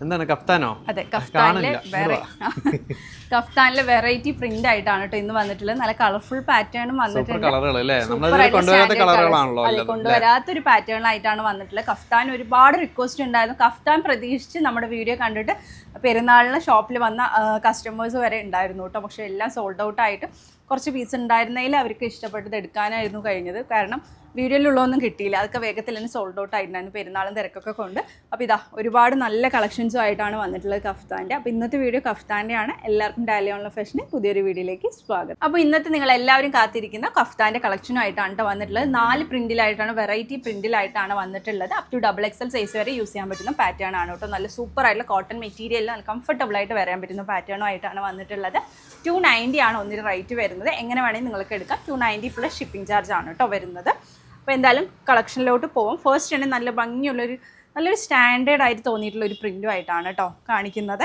എന്താണ് കഫ്താനോ? അതെ, കഫ്താനിലെ variety print ആയിട്ടാണ് കേട്ടോ ഇന്ന് വന്നിട്ടുള്ളത്. നല്ല കളർഫുൾ പാറ്റേണും വന്നിട്ടുണ്ട്. കൊണ്ടുവരാത്തൊരു പാറ്റേണിലായിട്ടാണ് വന്നിട്ടുള്ളത്. കഫ്താൻ ഒരുപാട് റിക്വസ്റ്റ് ഉണ്ടായിരുന്നു. കഫ്താൻ പ്രതീക്ഷിച്ച് നമ്മുടെ വീഡിയോ കണ്ടിട്ട് പെരുന്നാളിന് ഷോപ്പിൽ വന്ന കസ്റ്റമേഴ്സ് വരെ ഉണ്ടായിരുന്നു കേട്ടോ. പക്ഷെ എല്ലാം സോൾഡ് ഔട്ട് ആയിട്ട് കുറച്ച് പീസ് ഉണ്ടായിരുന്നതിൽ അവർക്ക് ഇഷ്ടപ്പെട്ടത് എടുക്കാനായിരുന്നു കഴിഞ്ഞത്. കാരണം വീഡിയോയിലുള്ളതൊന്നും കിട്ടിയില്ല, അതൊക്കെ വേഗത്തിൽ തന്നെ സോൾഡ് ഔട്ട് ആയിട്ടുണ്ടായിരുന്നു പെരുന്നാളും തിരക്കൊക്കെ കൊണ്ട്. അപ്പോൾ ഇതാ ഒരുപാട് നല്ല കളക്ഷൻസും ആയിട്ടാണ് വന്നിട്ടുള്ളത് കഫ്താൻ്റെ. അപ്പോൾ ഇന്നത്തെ വീഡിയോ കഫ്താൻ്റെ ആണ്. എല്ലാവർക്കും ഡാലി ഓൺലൈൻ ഫാഷന് പുതിയൊരു വീഡിയോയിലേക്ക് സ്വാഗതം. അപ്പോൾ ഇന്നത്തെ നിങ്ങൾ എല്ലാവരും കാത്തിരിക്കുന്ന കഫ്താൻ്റെ കളക്ഷനുമായിട്ടാണ് കേട്ടോ വന്നിട്ടുള്ളത്. 4 പ്രിന്റിലായിട്ടാണ്, വെറൈറ്റി പ്രിന്റിലായിട്ടാണ് വന്നിട്ടുള്ളത്. അപ് ടു XXL സൈസ് വരെ യൂസ് ചെയ്യാൻ പറ്റുന്ന പാറ്റേൺ ആണ് കേട്ടോ. നല്ല സൂപ്പർ ആയിട്ടുള്ള കോട്ടൺ മെറ്റീരിയൽ, നല്ല കംഫർട്ടബിൾ ആയിട്ട് വരാൻ പറ്റുന്ന പാറ്റേണും ആയിട്ടാണ് വന്നിട്ടുള്ളത്. 290 ആണ് ഒന്നിന് റേറ്റ് വരുന്നത്. എങ്ങനെ വേണമെങ്കിൽ നിങ്ങൾക്ക് എടുക്കാം. 290 പ്ലസ് ഷിപ്പിംഗ് ചാർജ് ആണ് കേട്ടോ വരുന്നത്. അപ്പോൾ എന്തായാലും കളക്ഷനിലോട്ട് പോകും. ഫസ്റ്റ് തന്നെ നല്ല നല്ലൊരു സ്റ്റാൻഡേർഡ് ആയിട്ട് തോന്നിയിട്ടുള്ള ഒരു പ്രിൻറ്റും ആയിട്ടാണ് കേട്ടോ കാണിക്കുന്നത്.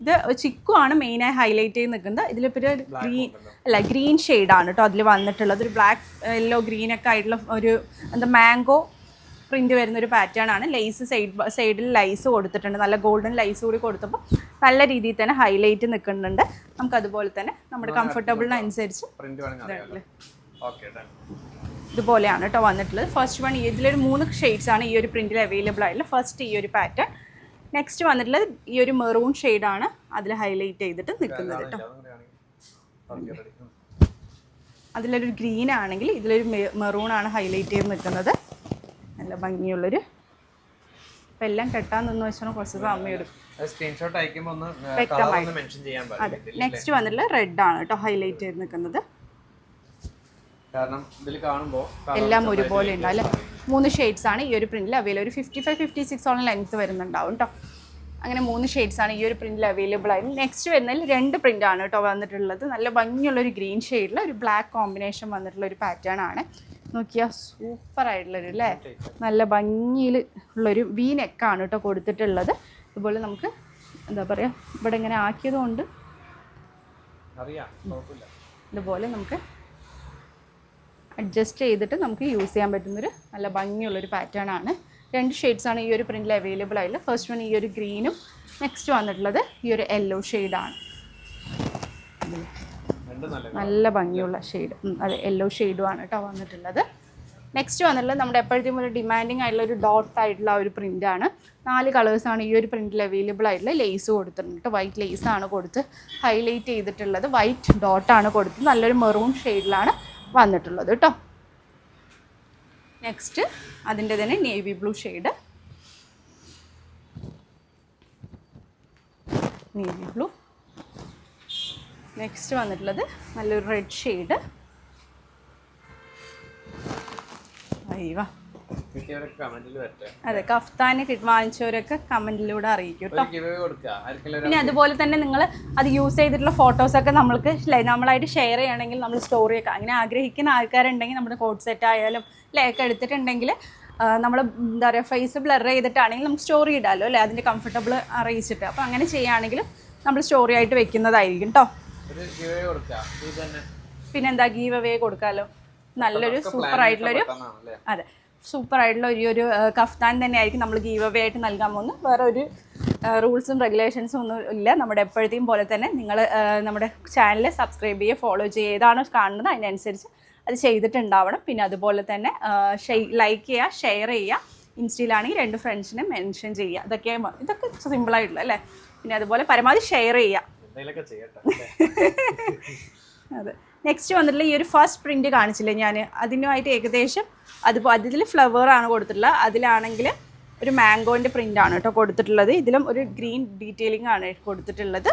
ഇത് ചിക്കു ആണ് മെയിനായി ഹൈലൈറ്റ് ചെയ്ത് നിൽക്കുന്നത്. ഇതിലിപ്പോൾ ഒരു ഗ്രീൻ ഷെയ്ഡാണ് കേട്ടോ അതിൽ വന്നിട്ടുള്ളത്. ഒരു ബ്ലാക്ക് യെല്ലോ ഗ്രീനൊക്കെ ആയിട്ടുള്ള ഒരു മാംഗോ പ്രിൻറ്റ് വരുന്നൊരു പാറ്റേൺ ആണ്. ലേസ് സൈഡിൽ ലൈസ് കൊടുത്തിട്ടുണ്ട്. നല്ല ഗോൾഡൻ ലൈസ് കൂടി കൊടുത്തപ്പോൾ നല്ല രീതിയിൽ തന്നെ ഹൈലൈറ്റ് നിൽക്കുന്നുണ്ട്. നമുക്കതുപോലെ തന്നെ നമ്മുടെ കംഫർട്ടബിളിനനുസരിച്ച് ഇതുപോലെയാണ് കേട്ടോ വന്നിട്ടുള്ളത്. ഫസ്റ്റ് വൺ ഇതിലൊരു 3 ഷെയ്ഡ്സ് ആണ് ഈ ഒരു പ്രിന്റിൽ അവൈലബിൾ ആയിട്ടുള്ളത്. ഫസ്റ്റ് ഈ ഒരു പാറ്റേൺ, നെക്സ്റ്റ് വന്നിട്ടുള്ളത് ഈ ഒരു മെറൂൺ ഷെയ്ഡാണ് അതിൽ ഹൈലൈറ്റ് ചെയ്തിട്ട് നിൽക്കുന്നത് കേട്ടോ. അതിലൊരു ഗ്രീൻ ആണെങ്കിൽ ഇതിലൊരു മെറൂൺ ആണ് ഹൈലൈറ്റ് ചെയ്ത് നിൽക്കുന്നത്. നല്ല ഭംഗിയുള്ളൊരു, ഇപ്പം എല്ലാം കെട്ടാൻ നിന്ന് വെച്ചാൽ കുറച്ച് സമയം എടുക്കും. അതെ, നെക്സ്റ്റ് വന്നിട്ടുള്ളത് റെഡ് ആണ് കേട്ടോ ഹൈലൈറ്റ് ചെയ്ത് നിൽക്കുന്നത്. എല്ലാം ഒരുപോലെ ഉണ്ട് അല്ലേ. 3 ഷെയ്ഡ്സ് ആണ് ഈ ഒരു പ്രിന്റിൽ അവൈലബിൾ. ഒരു 55-56 ലെങ്ത് വരുന്നുണ്ടാവും കേട്ടോ. അങ്ങനെ 3 ഷെയ്ഡ്സ് ആണ് ഈ ഒരു പ്രിന്റിൽ അവൈലബിൾ ആയിരുന്നു. നെക്സ്റ്റ് വരുന്നതിൽ 2 പ്രിന്റ് ആണ് കേട്ടോ വന്നിട്ടുള്ളത്. നല്ല ഭംഗിയുള്ളൊരു ഗ്രീൻ ഷെയ്ഡിൽ ഒരു ബ്ലാക്ക് കോമ്പിനേഷൻ വന്നിട്ടുള്ള ഒരു പാറ്റേൺ ആണ്. നോക്കിയാൽ സൂപ്പർ ആയിട്ടുള്ളൊരു അല്ലേ, നല്ല ഭംഗിയിൽ ഉള്ളൊരു വി നെക്കാണ് കേട്ടോ കൊടുത്തിട്ടുള്ളത്. അതുപോലെ നമുക്ക് എന്താ പറയുക, ഇവിടെ ഇങ്ങനെ ആക്കിയത് കൊണ്ട് ഇതുപോലെ നമുക്ക് അഡ്ജസ്റ്റ് ചെയ്തിട്ട് നമുക്ക് യൂസ് ചെയ്യാൻ പറ്റുന്നൊരു നല്ല ഭംഗിയുള്ളൊരു പാറ്റേൺ ആണ്. 2 ഷെയ്ഡ്സ് ആണ് ഈ ഒരു പ്രിന്റിൽ അവൈലബിൾ ആയിട്ടുള്ളത്. ഫസ്റ്റ് വൺ ഈ ഒരു ഗ്രീനും, നെക്സ്റ്റ് വന്നിട്ടുള്ളത് ഈ ഒരു യെല്ലോ ഷെയ്ഡാണ്. നല്ല ഭംഗിയുള്ള ഷെയ്ഡ്, അതെ യെല്ലോ ഷെയ്ഡും ആണ് കേട്ടോ വന്നിട്ടുള്ളത്. നെക്സ്റ്റ് വന്നിട്ടുള്ളത് നമ്മുടെ എപ്പോഴത്തേക്കും ഒരു ഡിമാൻഡിങ് ആയിട്ടുള്ള ഒരു ഡോട്ട് ആയിട്ടുള്ള ഒരു പ്രിൻ്റാണ്. 4 കളേഴ്സാണ് ഈ ഒരു പ്രിന്റിൽ അവൈലബിൾ ആയിട്ടുള്ള. ലേസ് കൊടുത്തിട്ടുണ്ട്, വൈറ്റ് ലേസാണ് കൊടുത്ത് ഹൈലൈറ്റ് ചെയ്തിട്ടുള്ളത്. വൈറ്റ് ഡോട്ടാണ് കൊടുത്ത് നല്ലൊരു മെറൂൺ ഷെയ്ഡിലാണ് വന്നിട്ടുള്ളത് കേട്ടോ. നെക്സ്റ്റ് അതിൻ്റെ തന്നെ navy blue shade, navy blue. Next വന്നിട്ടുള്ളത് നല്ലൊരു റെഡ് ഷെയ്ഡ്. അയ്യോ, അതെ കഫ്താന് വാങ്ങിച്ചവരൊക്കെ കമന്റിലൂടെ അറിയിക്കും കേട്ടോ. പിന്നെ അതുപോലെ തന്നെ നിങ്ങൾ അത് യൂസ് ചെയ്തിട്ടുള്ള ഫോട്ടോസൊക്കെ നമ്മളായിട്ട് ഷെയർ ചെയ്യണമെങ്കിൽ നമ്മൾ സ്റ്റോറിയൊക്കെ അങ്ങനെ ആഗ്രഹിക്കുന്ന ആൾക്കാരുണ്ടെങ്കിൽ നമ്മുടെ കോഡ് സെറ്റ് ആയാലും ഒക്കെ എടുത്തിട്ടുണ്ടെങ്കിൽ നമ്മൾ എന്താ പറയുക ഫേസ് ബ്ലർ ചെയ്തിട്ടാണെങ്കിൽ നമുക്ക് സ്റ്റോറി ഇടാമല്ലോ അല്ലേ, അതിൻ്റെ കംഫർട്ടബിൾ അറിയിച്ചിട്ട്. അപ്പോൾ അങ്ങനെ ചെയ്യുകയാണെങ്കിൽ നമ്മൾ സ്റ്റോറി ആയിട്ട് വെക്കുന്നതായിരിക്കും കേട്ടോ. പിന്നെന്താ ഗീവ് അവേ കൊടുക്കാമല്ലോ. നല്ലൊരു സൂപ്പർ ആയിട്ടുള്ളൊരു, അതെ സൂപ്പർ ആയിട്ടുള്ള ഒരു കഫ്താൻ തന്നെയായിരിക്കും നമ്മൾ ഗീവ് അവേ ആയിട്ട് നൽകാൻ പോകുന്നത്. വേറെ ഒരു റൂൾസും റെഗുലേഷൻസും ഒന്നും ഇല്ല. നമ്മുടെ എപ്പോഴത്തെയും പോലെ തന്നെ നിങ്ങൾ നമ്മുടെ ചാനൽ സബ്സ്ക്രൈബ് ചെയ്യുക, ഫോളോ ചെയ്യുക, ഏതാണോ കാണുന്നത് അതിനനുസരിച്ച് അത് ചെയ്തിട്ടുണ്ടാവണം. പിന്നെ അതുപോലെ തന്നെ ലൈക്ക് ചെയ്യുക, ഷെയർ ചെയ്യുക. ഇൻസ്റ്റയിലാണെങ്കിൽ 2 ഫ്രണ്ട്സിനെ മെൻഷൻ ചെയ്യുക. ഇതൊക്കെ സിമ്പിളായിട്ടുള്ള അല്ലേ. പിന്നെ അതുപോലെ പരമാവധി ഷെയർ ചെയ്യുക. അതെ, നെക്സ്റ്റ് വന്നിട്ടുള്ള ഈ ഒരു ഫസ്റ്റ് പ്രിന്റ് കാണിച്ചില്ലേ ഞാൻ, അതിനുമായിട്ട് ഏകദേശം അതിൽ ഫ്ലവറാണ് കൊടുത്തിട്ടുള്ളത്. അതിലാണെങ്കിൽ ഒരു മാംഗോൻ്റെ പ്രിൻ്റാണ് കേട്ടോ കൊടുത്തിട്ടുള്ളത്. ഇതിലും ഒരു ഗ്രീൻ ഡീറ്റെയിലിംഗ് ആണ് കൊടുത്തിട്ടുള്ളത്.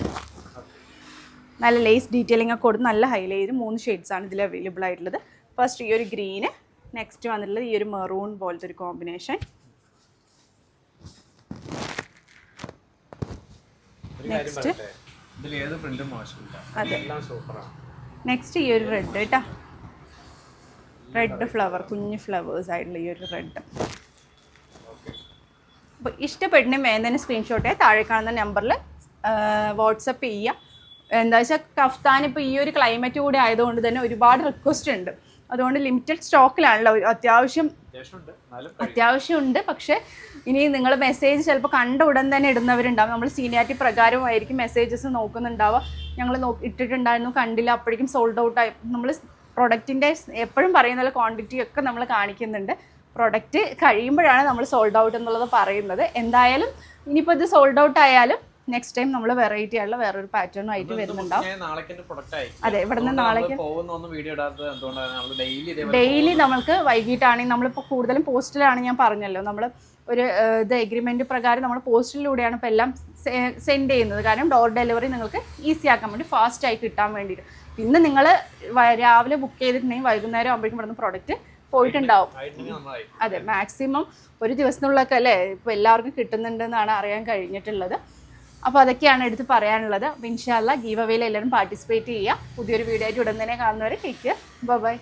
നല്ല ലേസ് ഡീറ്റെയിലിംഗ് ഒക്കെ കൊടുത്ത് നല്ല ഹൈലൈറ്റ്. 3 ഷെയ്ഡ്സ് ആണ് ഇതിൽ അവൈലബിൾ ആയിട്ടുള്ളത്. ഫസ്റ്റ് ഈ ഒരു ഗ്രീന്, നെക്സ്റ്റ് വന്നിട്ടുള്ളത് ഈ ഒരു മെറൂൺ പോലത്തെ ഒരു കോമ്പിനേഷൻ. നെക്സ്റ്റ് അതെ, നെക്സ്റ്റ് ഈ ഒരു റെഡ് കേട്ടോ, റെഡ് ഫ്ലവർ, കുഞ്ഞ് ഫ്ലവേഴ്സ് ആയിട്ടുള്ള ഈ ഒരു റെഡ്. അപ്പോൾ ഇഷ്ടപ്പെടുന്ന വേണ്ടതിന് സ്ക്രീൻഷോട്ട് താഴെ കാണുന്ന നമ്പറിൽ വാട്സപ്പ് ചെയ്യുക. എന്താ വെച്ചാൽ കഫ്താൻ ഇപ്പോൾ ഈ ഒരു ക്ലൈമറ്റ് കൂടി ആയതുകൊണ്ട് തന്നെ ഒരുപാട് റിക്വസ്റ്റ് ഉണ്ട്. അതുകൊണ്ട് ലിമിറ്റഡ് സ്റ്റോക്കിലാണല്ലോ അത്യാവശ്യമുണ്ട്. പക്ഷേ ഇനി നിങ്ങൾ മെസ്സേജ് ചിലപ്പോൾ കണ്ട ഉടൻ തന്നെ ഇടുന്നവരുണ്ടാവും. നമ്മൾ സീനിയാരിറ്റി പ്രകാരമായിരിക്കും മെസ്സേജസ് നോക്കുന്നുണ്ടാവുക. ഞങ്ങൾ ഇട്ടിട്ടുണ്ടായിരുന്നു, കണ്ടില്ല, അപ്പോഴേക്കും സോൾഡ് ഔട്ട് ആയി. നമ്മൾ പ്രൊഡക്റ്റിൻ്റെ എപ്പോഴും പറയുന്ന ക്വാണ്ടിറ്റി ഒക്കെ നമ്മൾ കാണിക്കുന്നുണ്ട്. പ്രൊഡക്റ്റ് കഴിയുമ്പോഴാണ് നമ്മൾ സോൾഡ് ഔട്ട് എന്നുള്ളത് പറയുന്നത്. എന്തായാലും ഇനിയിപ്പോൾ ഇത് സോൾഡ് ഔട്ട് ആയാലും നെക്സ്റ്റ് ടൈം നമ്മൾ വെറൈറ്റി ആയിട്ടുള്ള വേറൊരു പാറ്റേണും ആയിട്ട് വരുന്നുണ്ടാവും. അതെ, ഇവിടുന്ന് നാളേക്ക് ഡെയിലി നമ്മൾക്ക് വൈകിട്ടാണെങ്കിൽ നമ്മളിപ്പോൾ കൂടുതലും പോസ്റ്റിലാണ്, ഞാൻ പറഞ്ഞല്ലോ, നമ്മൾ ഒരു ഇത് എഗ്രിമെൻറ്റ് പ്രകാരം നമ്മൾ പോസ്റ്റിലൂടെയാണ് ഇപ്പോൾ എല്ലാം സെൻഡ് ചെയ്യുന്നത്. കാരണം ഡോർ ഡെലിവറി നിങ്ങൾക്ക് ഈസി ആക്കാൻ വേണ്ടി, ഫാസ്റ്റായി കിട്ടാൻ വേണ്ടിയിട്ട്. പിന്നെ നിങ്ങൾ രാവിലെ ബുക്ക് ചെയ്തിട്ടുണ്ടെങ്കിൽ വൈകുന്നേരം ആകുമ്പോഴേക്കും ഇവിടുന്ന് പ്രൊഡക്റ്റ് പോയിട്ടുണ്ടാവും. അതെ, മാക്സിമം ഒരു ദിവസത്തിനുള്ളൊക്കെ അല്ലേ ഇപ്പോൾ എല്ലാവർക്കും കിട്ടുന്നുണ്ടെന്നാണ് അറിയാൻ കഴിഞ്ഞിട്ടുള്ളത്. അപ്പോൾ അതൊക്കെയാണ് എടുത്ത് പറയാനുള്ളത്. അപ്പോൾ ഇൻഷാ അല്ലാഹ് ഗീവ് അവേയിൽ എല്ലാവരും പാർട്ടിസിപ്പേറ്റ് ചെയ്യുക. പുതിയൊരു വീഡിയോ ആയിട്ട് ഉടൻ തന്നെ കാണുന്നവരെ ടേക്ക് കെയർ, ബൈ.